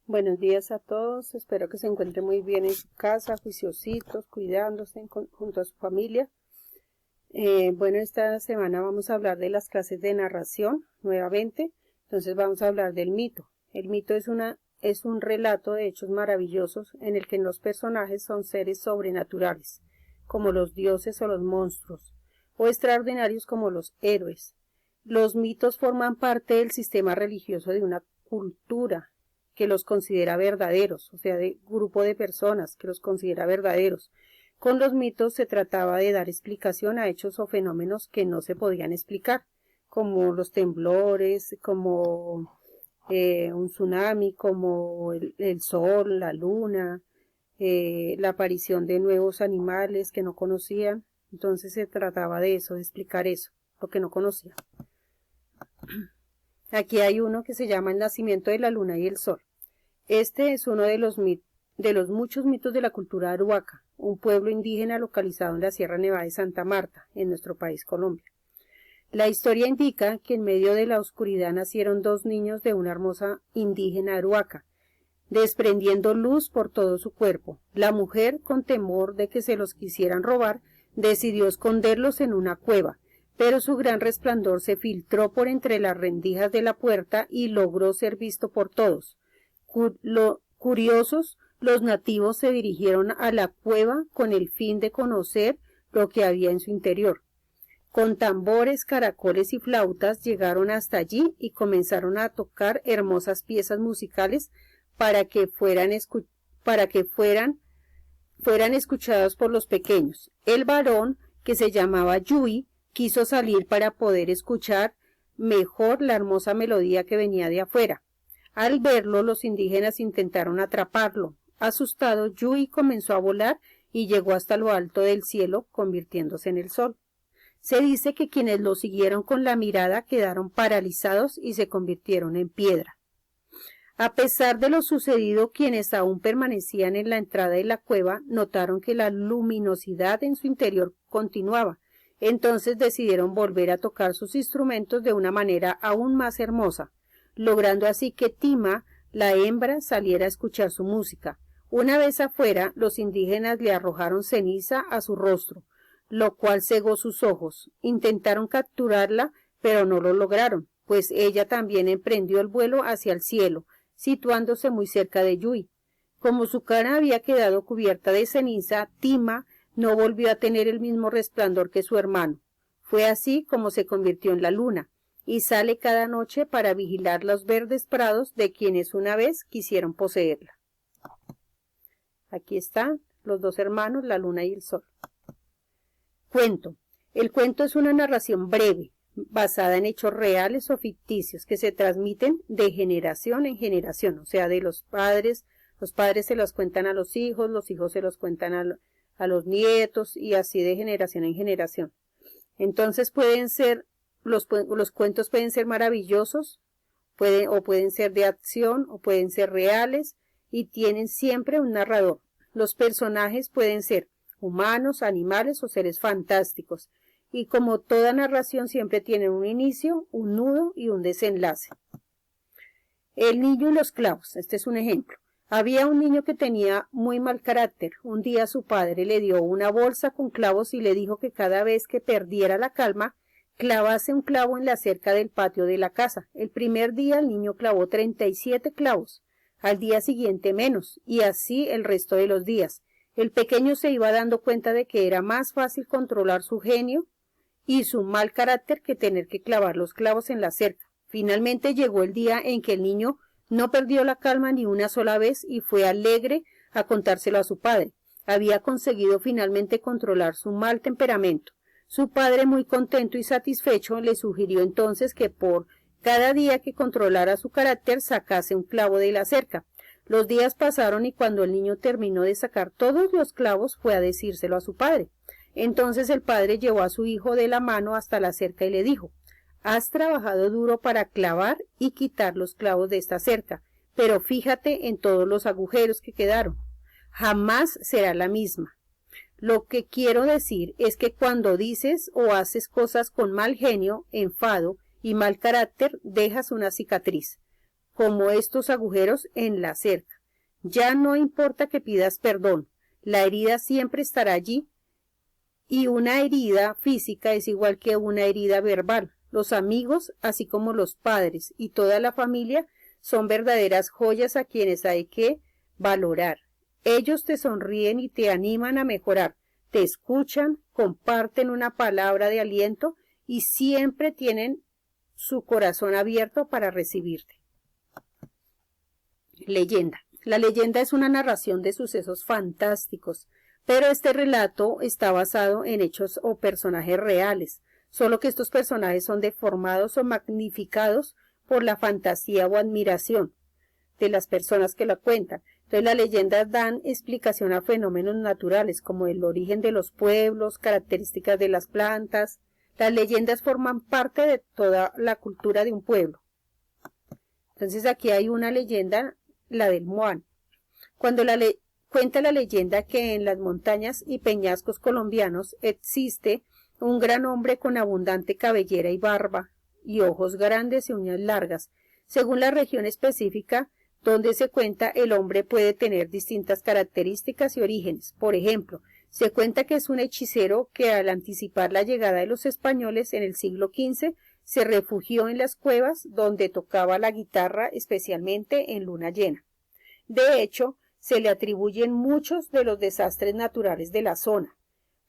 Buenos días a todos, espero que se encuentren muy bien en su casa, juiciositos, cuidándose junto a su familia. Esta semana vamos a hablar de las clases de narración nuevamente, entonces vamos a hablar del mito. El mito es un relato de hechos maravillosos en el que los personajes son seres sobrenaturales, como los dioses o los monstruos, o extraordinarios como los héroes. Los mitos forman parte del sistema religioso de una cultura que los considera verdaderos, o sea, de grupo de personas que los considera verdaderos. Con los mitos se trataba de dar explicación a hechos o fenómenos que no se podían explicar, como los temblores, como un tsunami, como el sol, la luna, la aparición de nuevos animales que no conocían. Entonces se trataba de eso, de explicar eso, lo que no conocían. Aquí hay uno que se llama El nacimiento de la luna y el sol. Este es uno de los muchos mitos de la cultura Arhuaca, un pueblo indígena localizado en la Sierra Nevada de Santa Marta, en nuestro país Colombia. La historia indica que en medio de la oscuridad nacieron dos niños de una hermosa indígena Arhuaca, desprendiendo luz por todo su cuerpo. La mujer, con temor de que se los quisieran robar, decidió esconderlos en una cueva, pero su gran resplandor se filtró por entre las rendijas de la puerta y logró ser visto por todos. Curiosos, los nativos se dirigieron a la cueva con el fin de conocer lo que había en su interior. Con tambores, caracoles y flautas llegaron hasta allí y comenzaron a tocar hermosas piezas musicales para que fueran escuchados por los pequeños. El varón, que se llamaba Yui, quiso salir para poder escuchar mejor la hermosa melodía que venía de afuera. Al verlo, los indígenas intentaron atraparlo. Asustado, Yui comenzó a volar y llegó hasta lo alto del cielo, convirtiéndose en el sol. Se dice que quienes lo siguieron con la mirada quedaron paralizados y se convirtieron en piedra. A pesar de lo sucedido, quienes aún permanecían en la entrada de la cueva notaron que la luminosidad en su interior continuaba. Entonces decidieron volver a tocar sus instrumentos de una manera aún más hermosa, logrando así que Tima, la hembra, saliera a escuchar su música. Una vez afuera, los indígenas le arrojaron ceniza a su rostro, lo cual cegó sus ojos. Intentaron capturarla, pero no lo lograron, pues ella también emprendió el vuelo hacia el cielo, situándose muy cerca de Yui. Como su cara había quedado cubierta de ceniza, Tima no volvió a tener el mismo resplandor que su hermano. Fue así como se convirtió en la luna, y sale cada noche para vigilar los verdes prados de quienes una vez quisieron poseerla. Aquí están los dos hermanos, la luna y el sol. Cuento. El cuento es una narración breve, basada en hechos reales o ficticios que se transmiten de generación en generación, o sea, de los padres se los cuentan a los hijos se los cuentan a los nietos y así de generación en generación. Entonces los cuentos pueden ser maravillosos, pueden ser de acción o pueden ser reales y tienen siempre un narrador. Los personajes pueden ser humanos, animales o seres fantásticos y como toda narración siempre tienen un inicio, un nudo y un desenlace. El niño y los clavos, este es un ejemplo. Había un niño que tenía muy mal carácter. Un día su padre le dio una bolsa con clavos y le dijo que cada vez que perdiera la calma, clavase un clavo en la cerca del patio de la casa. El primer día el niño clavó 37 clavos, al día siguiente menos, y así el resto de los días. El pequeño se iba dando cuenta de que era más fácil controlar su genio y su mal carácter que tener que clavar los clavos en la cerca. Finalmente llegó el día en que el niño no perdió la calma ni una sola vez y fue alegre a contárselo a su padre. Había conseguido finalmente controlar su mal temperamento. Su padre, muy contento y satisfecho, le sugirió entonces que por cada día que controlara su carácter sacase un clavo de la cerca. Los días pasaron y cuando el niño terminó de sacar todos los clavos fue a decírselo a su padre. Entonces el padre llevó a su hijo de la mano hasta la cerca y le dijo: «Has trabajado duro para clavar y quitar los clavos de esta cerca, pero fíjate en todos los agujeros que quedaron. Jamás será la misma. Lo que quiero decir es que cuando dices o haces cosas con mal genio, enfado y mal carácter, dejas una cicatriz. como estos agujeros en la cerca. Ya no importa que pidas perdón, la herida siempre estará allí, y una herida física es igual que una herida verbal. Los amigos, así como los padres y toda la familia, son verdaderas joyas a quienes hay que valorar. Ellos te sonríen y te animan a mejorar, te escuchan, comparten una palabra de aliento y siempre tienen su corazón abierto para recibirte. Leyenda. La leyenda es una narración de sucesos fantásticos, pero este relato está basado en hechos o personajes reales, solo que estos personajes son deformados o magnificados por la fantasía o admiración de las personas que la cuentan. Entonces las leyendas dan explicación a fenómenos naturales como el origen de los pueblos, características de las plantas. Las leyendas forman parte de toda la cultura de un pueblo. Entonces aquí hay una leyenda, la del Moán. Cuando cuenta la leyenda que en las montañas y peñascos colombianos existe un gran hombre con abundante cabellera y barba, y ojos grandes y uñas largas. Según la región específica donde se cuenta, el hombre puede tener distintas características y orígenes. Por ejemplo, se cuenta que es un hechicero que al anticipar la llegada de los españoles en el siglo XV, se refugió en las cuevas donde tocaba la guitarra, especialmente en luna llena. De hecho, se le atribuyen muchos de los desastres naturales de la zona,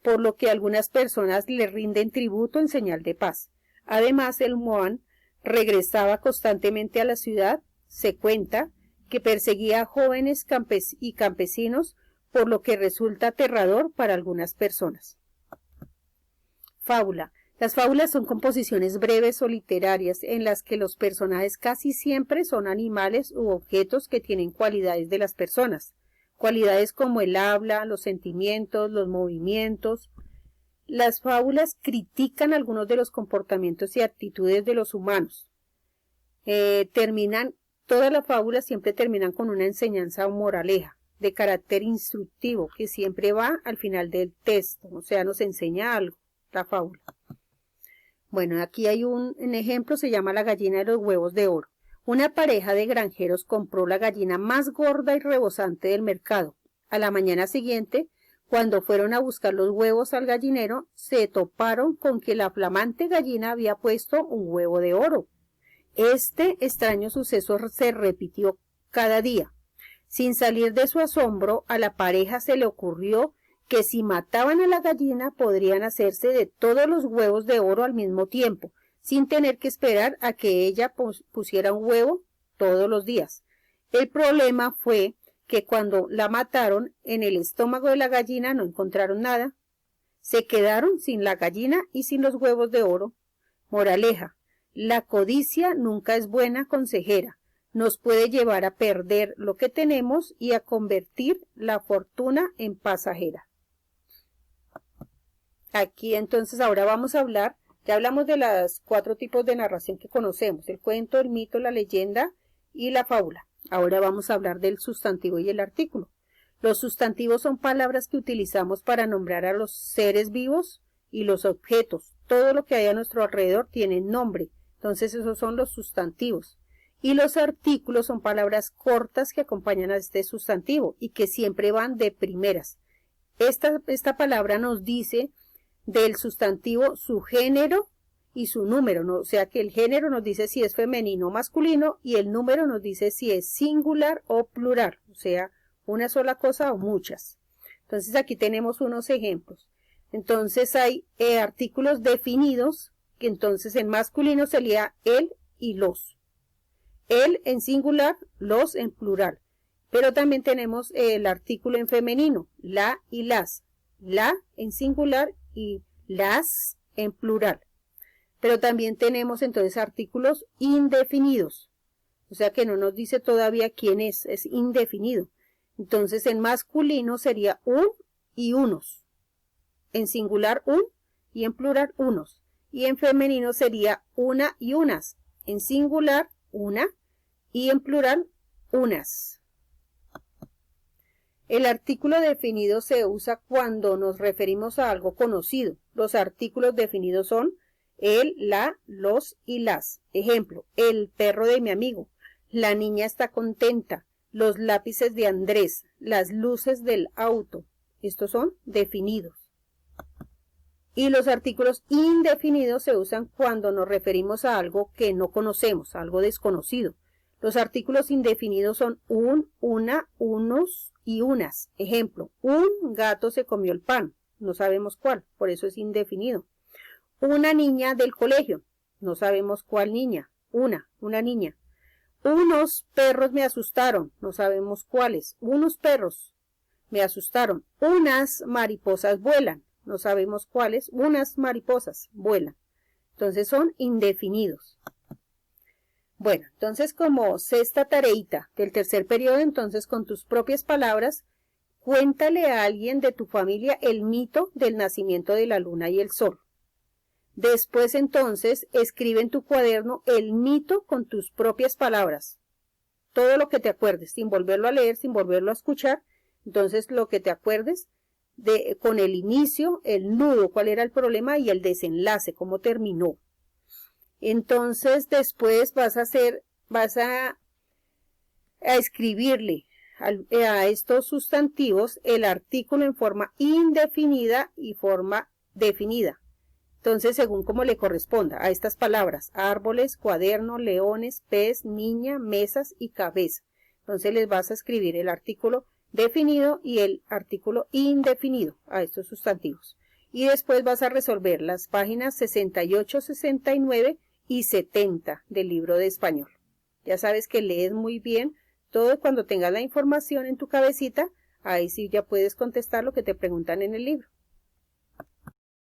por lo que algunas personas le rinden tributo en señal de paz. Además, el Moán regresaba constantemente a la ciudad. Se cuenta que perseguía a jóvenes y campesinos, por lo que resulta aterrador para algunas personas. Fábula. Las fábulas son composiciones breves o literarias en las que los personajes casi siempre son animales u objetos que tienen cualidades de las personas, cualidades como el habla, los sentimientos, los movimientos. Las fábulas critican algunos de los comportamientos y actitudes de los humanos. Todas las fábulas siempre terminan con una enseñanza o moraleja de carácter instructivo que siempre va al final del texto, o sea, nos enseña algo, la fábula. Bueno, aquí hay un ejemplo, se llama La gallina de los huevos de oro. Una pareja de granjeros compró la gallina más gorda y rebosante del mercado. A la mañana siguiente, cuando fueron a buscar los huevos al gallinero, se toparon con que la flamante gallina había puesto un huevo de oro. Este extraño suceso se repitió cada día. Sin salir de su asombro, a la pareja se le ocurrió que si mataban a la gallina podrían hacerse de todos los huevos de oro al mismo tiempo, sin tener que esperar a que ella pusiera un huevo todos los días. El problema fue que cuando la mataron, en el estómago de la gallina no encontraron nada. Se quedaron sin la gallina y sin los huevos de oro. Moraleja: la codicia nunca es buena consejera. Nos puede llevar a perder lo que tenemos y a convertir la fortuna en pasajera. Aquí entonces ahora vamos a hablar, ya hablamos de los 4 tipos de narración que conocemos, el cuento, el mito, la leyenda y la fábula. Ahora vamos a hablar del sustantivo y el artículo. Los sustantivos son palabras que utilizamos para nombrar a los seres vivos y los objetos. Todo lo que hay a nuestro alrededor tiene nombre, entonces esos son los sustantivos. Y los artículos son palabras cortas que acompañan a este sustantivo y que siempre van de primeras. Esta palabra nos dice del sustantivo su género y su número, ¿no? O sea que el género nos dice si es femenino o masculino y el número nos dice si es singular o plural, o sea, una sola cosa o muchas. Entonces aquí tenemos unos ejemplos. Entonces hay artículos definidos, que entonces en masculino sería el y los. El en singular, los en plural. Pero también tenemos el artículo en femenino, la y las. La en singular y las en plural. Pero también tenemos entonces artículos indefinidos. O sea que no nos dice todavía quién es indefinido. Entonces en masculino sería un y unos. En singular un y en plural unos. Y en femenino sería una y unas. En singular una y en plural unas. El artículo definido se usa cuando nos referimos a algo conocido. Los artículos definidos son el, la, los y las. Ejemplo, el perro de mi amigo, La niña está contenta. Los lápices de Andrés. Las luces del auto. Estos son definidos. Y los artículos indefinidos se usan cuando nos referimos a algo que no conocemos, algo desconocido. Los artículos indefinidos son un, una, unos y unas. Ejemplo, un gato se comió el pan. No sabemos cuál, por eso es indefinido. Una niña del colegio. No sabemos cuál niña. Una niña. Unos perros me asustaron. No sabemos cuáles. Unos perros me asustaron. Unas mariposas vuelan. No sabemos cuáles. Unas mariposas vuelan. Entonces son indefinidos. Bueno, entonces como sexta tareita del tercer periodo, entonces con tus propias palabras, cuéntale a alguien de tu familia el mito del nacimiento de la luna y el sol. Después entonces escribe en tu cuaderno el mito con tus propias palabras. Todo lo que te acuerdes, sin volverlo a leer, sin volverlo a escuchar. Entonces lo que te acuerdes con el inicio, el nudo, cuál era el problema y el desenlace, cómo terminó. Entonces después vas a escribirle a estos sustantivos el artículo en forma indefinida y forma definida. Entonces, según como le corresponda a estas palabras, árboles, cuaderno, leones, pez, niña, mesas y cabeza. Entonces les vas a escribir el artículo definido y el artículo indefinido a estos sustantivos. Y después vas a resolver las páginas 68, 69 y 70 del libro de español. Ya sabes que lees muy bien todo. Cuando tengas la información en tu cabecita, ahí sí ya puedes contestar lo que te preguntan en el libro.